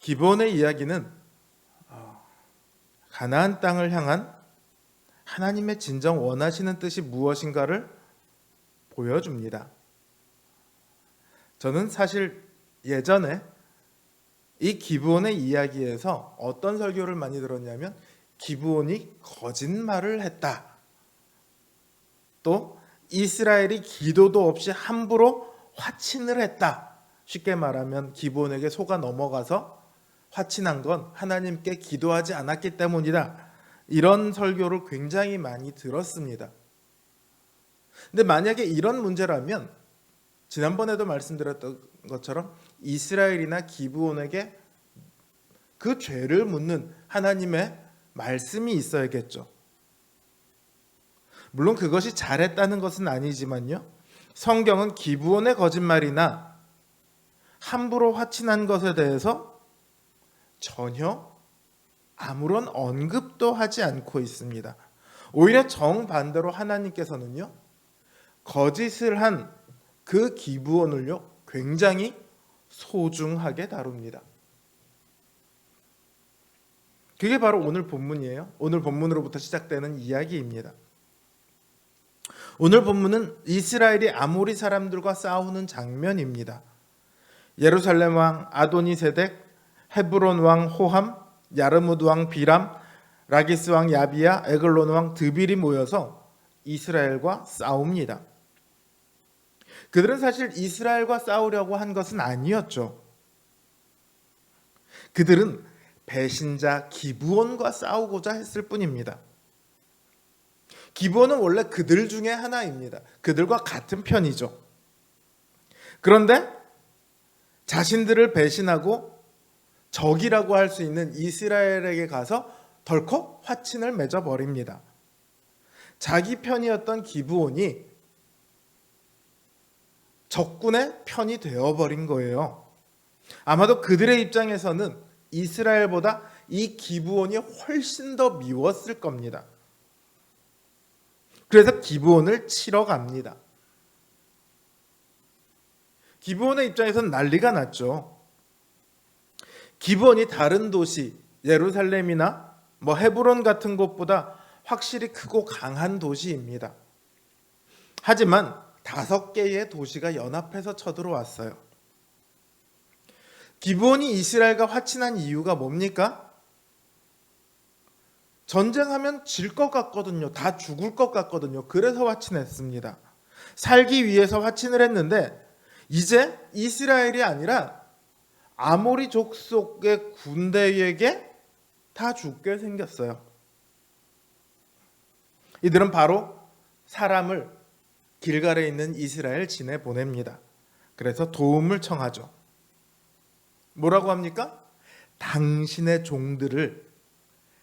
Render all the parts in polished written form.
기브온의 이야기는 가나안 땅을 향한 하나님의 진정 원하시는 뜻이 무엇인가를 보여줍니다. 저는 사실 예전에 이 기브온의 이야기에서 어떤 설교를 많이 들었냐면 기브온이 거짓말을 했다. 또 이스라엘이 기도도 없이 함부로 화친을 했다. 쉽게 말하면 기브온에게 속아 넘어가서 화친한 건 하나님께 기도하지 않았기 때문이다. 이런 설교를 굉장히 많이 들었습니다. 근데 만약에 이런 문제라면 지난번에도 말씀드렸던 것처럼 이스라엘이나 기브온에게 그 죄를 묻는 하나님의 말씀이 있어야겠죠. 물론 그것이 잘했다는 것은 아니지만요. 성경은 기브온의 거짓말이나 함부로 화친한 것에 대해서 전혀 아무런 언급도 하지 않고 있습니다. 오히려 정반대로 하나님께서는요. 거짓을 한 그 기브온을요. 굉장히 소중하게 다룹니다. 그게 바로 오늘 본문이에요. 오늘 본문으로부터 시작되는 이야기입니다. 오늘 본문은 이스라엘이 아모리 사람들과 싸우는 장면입니다. 예루살렘 왕 아도니세덱, 헤브론 왕 호함, 야르무드 왕 비람, 라기스 왕 야비야, 에글론 왕 드빌이 모여서 이스라엘과 싸웁니다. 그들은 사실 이스라엘과 싸우려고 한 것은 아니었죠. 그들은 배신자 기브온과 싸우고자 했을 뿐입니다. 기브온은 원래 그들 중에 하나입니다. 그들과 같은 편이죠. 그런데 자신들을 배신하고 적이라고 할 수 있는 이스라엘에게 가서 덜컥 화친을 맺어버립니다. 자기 편이었던 기브온이 적군의 편이 되어버린 거예요. 아마도 그들의 입장에서는 이스라엘보다 이 기브온이 훨씬 더 미웠을 겁니다. 그래서 기브온을 치러 갑니다. 기브온의 입장에서는 난리가 났죠. 기브온이 다른 도시 예루살렘이나 헤브론 같은 곳보다 확실히 크고 강한 도시입니다. 하지만 5개의 도시가 연합해서 쳐들어왔어요. 기브온이 이스라엘과 화친한 이유가 뭡니까? 전쟁하면 질 것 같거든요. 다 죽을 것 같거든요. 그래서 화친했습니다. 살기 위해서 화친을 했는데 이제 이스라엘이 아니라 아모리 족속의 군대에게 다 죽게 생겼어요. 이들은 바로 사람을 길갈에 있는 이스라엘 진에 보냅니다. 그래서 도움을 청하죠. 뭐라고 합니까? 당신의 종들을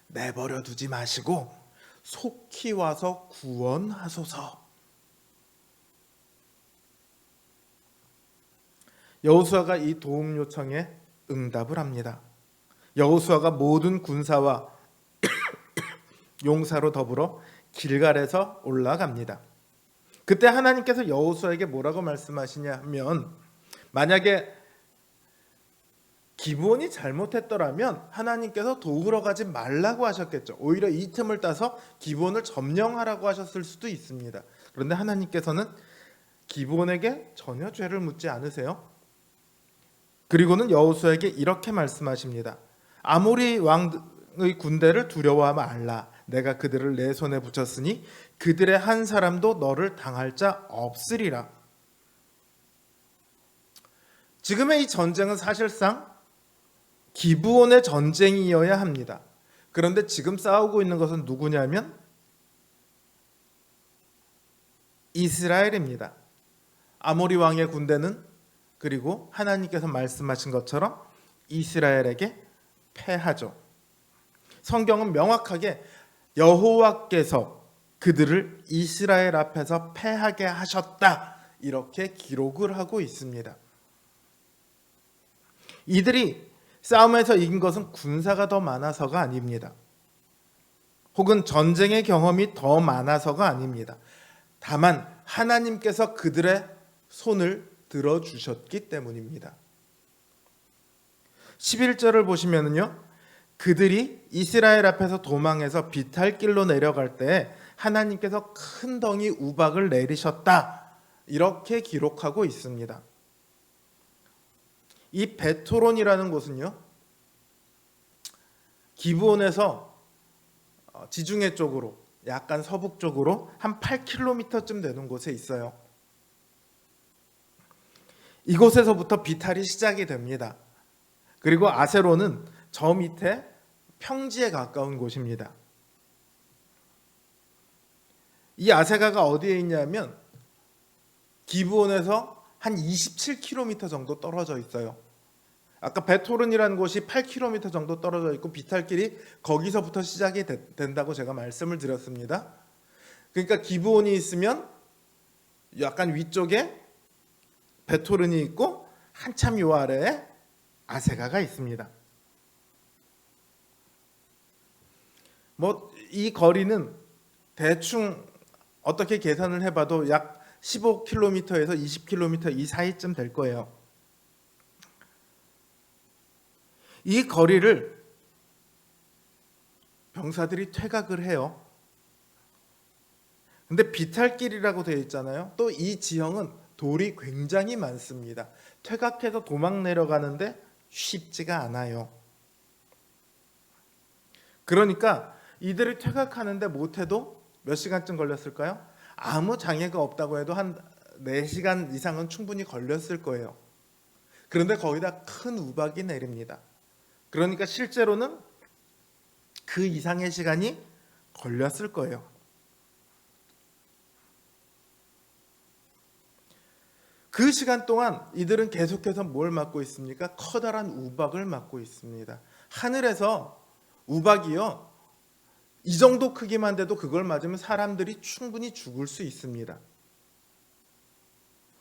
내버려 두지 마시고 속히 와서 구원하소서. 여호수아가 이 도움 요청에 응답을 합니다. 여호수아가 모든 군사와 용사로 더불어 길갈에서 올라갑니다. 그때 하나님께서 여호수아에게 뭐라고 말씀하시냐면 만약에 기브온이 잘못했더라면 하나님께서 도우러 가지 말라고 하셨겠죠. 오히려 이 틈을 따서 기브온을 점령하라고 하셨을 수도 있습니다. 그런데 하나님께서는 기브온에게 전혀 죄를 묻지 않으세요. 그리고는 여호수아에게 이렇게 말씀하십니다. 아모리 왕의 군대를 두려워하지 말라. 내가 그들을 내 손에 붙였으니 그들의 한 사람도 너를 당할 자 없으리라. 지금의 이 전쟁은 사실상 기브온의 전쟁이어야 합니다. 그런데 지금 싸우고 있는 것은 누구냐면 이스라엘입니다. 아모리 왕의 군대는 그리고 하나님께서 말씀하신 것처럼 이스라엘에게 패하죠. 성경은 명확하게 여호와께서 그들을 이스라엘 앞에서 패하게 하셨다 이렇게 기록을 하고 있습니다. 이들이 싸움에서 이긴 것은 군사가 더 많아서가 아닙니다. 혹은 전쟁의 경험이 더 많아서가 아닙니다. 다만 하나님께서 그들의 손을 들어주셨기 때문입니다. 11절을 보시면은요. 그들이 이스라엘 앞에서 도망해서 비탈길로 내려갈 때 하나님께서 큰 덩이 우박을 내리셨다. 이렇게 기록하고 있습니다. 이 베토론이라는 곳은요. 기브온에서 지중해 쪽으로 약간 서북쪽으로 한 8km쯤 되는 곳에 있어요. 이곳에서부터 비탈이 시작이 됩니다. 그리고 아세론은 저 밑에 평지에 가까운 곳입니다. 이 아세가가 어디에 있냐면 기브온에서 한 27km 정도 떨어져 있어요. 아까 베토른이라는 곳이 8km 정도 떨어져 있고 비탈길이 거기서부터 시작이 된다고 제가 말씀을 드렸습니다. 그러니까 기브온이 있으면 약간 위쪽에 베토른이 있고 한참 요 아래에 아세가가 있습니다. 이 거리는 대충 어떻게 계산을 해봐도 약 15km에서 20km 이 사이쯤 될 거예요. 이 거리를 병사들이 퇴각을 해요. 근데 비탈길이라고 되어 있잖아요. 또 이 지형은 돌이 굉장히 많습니다. 퇴각해서 도망 내려가는데 쉽지가 않아요. 그러니까 이들이 퇴각하는데 못해도 몇 시간쯤 걸렸을까요? 아무 장애가 없다고 해도 한 4시간 이상은 충분히 걸렸을 거예요. 그런데 거기다 큰 우박이 내립니다. 그러니까 실제로는 그 이상의 시간이 걸렸을 거예요. 그 시간 동안 이들은 계속해서 뭘 맞고 있습니까? 커다란 우박을 맞고 있습니다. 하늘에서 우박이요. 이 정도 크기만 돼도 그걸 맞으면 사람들이 충분히 죽을 수 있습니다.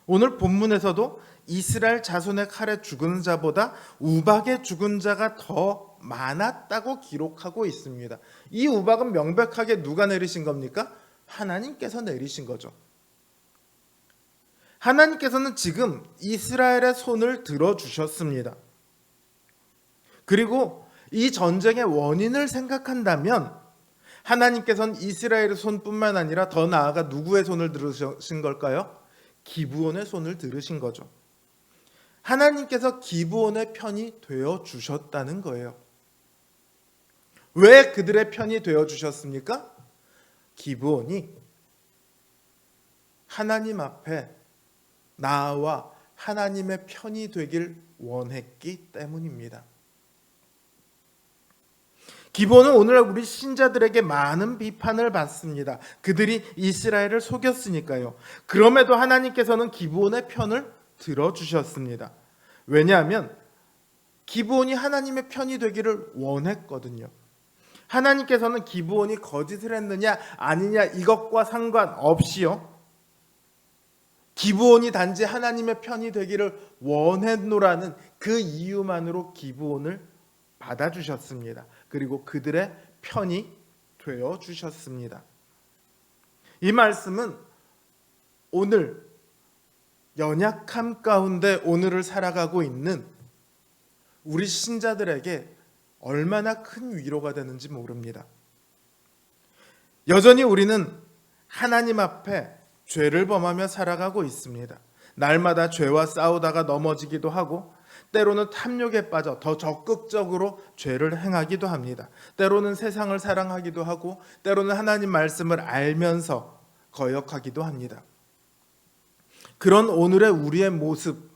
오늘 본문에서도 이스라엘 자손의 칼에 죽은 자보다 우박에 죽은 자가 더 많았다고 기록하고 있습니다. 이 우박은 명백하게 누가 내리신 겁니까? 하나님께서 내리신 거죠. 하나님께서는 지금 이스라엘의 손을 들어주셨습니다. 그리고 이 전쟁의 원인을 생각한다면 하나님께서는 이스라엘의 손뿐만 아니라 더 나아가 누구의 손을 들으신 걸까요? 기브온의 손을 들으신 거죠. 하나님께서 기브온의 편이 되어 주셨다는 거예요. 왜 그들의 편이 되어 주셨습니까? 기브온이 하나님 앞에 나와 하나님의 편이 되길 원했기 때문입니다. 기브온은 오늘 우리 신자들에게 많은 비판을 받습니다. 그들이 이스라엘을 속였으니까요. 그럼에도 하나님께서는 기브온의 편을 들어주셨습니다. 왜냐하면 기브온이 하나님의 편이 되기를 원했거든요. 하나님께서는 기브온이 거짓을 했느냐 아니냐 이것과 상관없이요. 기브온이 단지 하나님의 편이 되기를 원했노라는 그 이유만으로 기브온을 받아주셨습니다. 그리고 그들의 편이 되어 주셨습니다. 이 말씀은 오늘 연약함 가운데 오늘을 살아가고 있는 우리 신자들에게 얼마나 큰 위로가 되는지 모릅니다. 여전히 우리는 하나님 앞에 죄를 범하며 살아가고 있습니다. 날마다 죄와 싸우다가 넘어지기도 하고 때로는 탐욕에 빠져 더 적극적으로 죄를 행하기도 합니다. 때로는 세상을 사랑하기도 하고 때로는 하나님 말씀을 알면서 거역하기도 합니다. 그런 오늘의 우리의 모습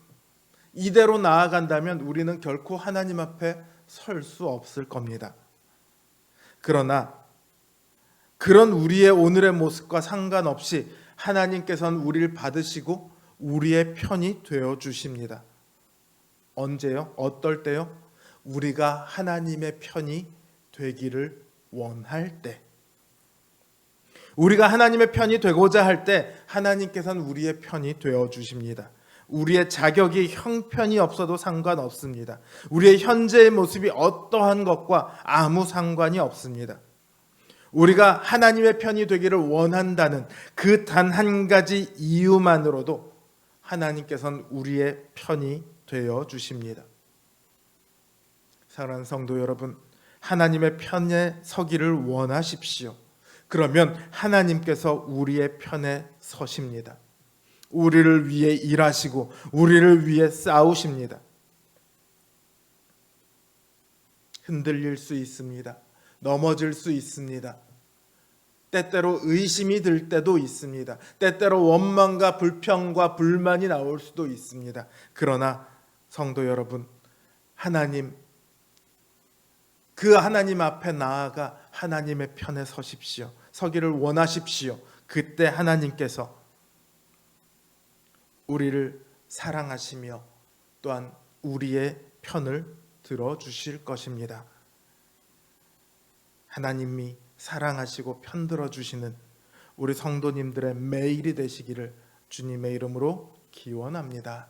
이대로 나아간다면 우리는 결코 하나님 앞에 설 수 없을 겁니다. 그러나 그런 우리의 오늘의 모습과 상관없이 하나님께서는 우리를 받으시고 우리의 편이 되어 주십니다. 언제요? 어떨 때요? 우리가 하나님의 편이 되기를 원할 때. 우리가 하나님의 편이 되고자 할 때 하나님께서는 우리의 편이 되어 주십니다. 우리의 자격이 형편이 없어도 상관없습니다. 우리의 현재의 모습이 어떠한 것과 아무 상관이 없습니다. 우리가 하나님의 편이 되기를 원한다는 그 단 한 가지 이유만으로도 하나님께서는 우리의 편이 되어 주십니다. 사랑하는 성도 여러분, 하나님의 편에 서기를 원하십시오. 그러면 하나님께서 우리의 편에 서십니다. 우리를 위해 일하시고 우리를 위해 싸우십니다. 흔들릴 수 있습니다. 넘어질 수 있습니다. 때때로 의심이 들 때도 있습니다. 때때로 원망과 불평과 불만이 나올 수도 있습니다. 그러나 성도 여러분, 그 하나님 앞에 나아가 하나님의 편에 서십시오. 서기를 원하십시오. 그때 하나님께서 우리를 사랑하시며 또한 우리의 편을 들어주실 것입니다. 하나님이 사랑하시고 편들어 주시는 우리 성도님들의 매일이 되시기를 주님의 이름으로 기원합니다.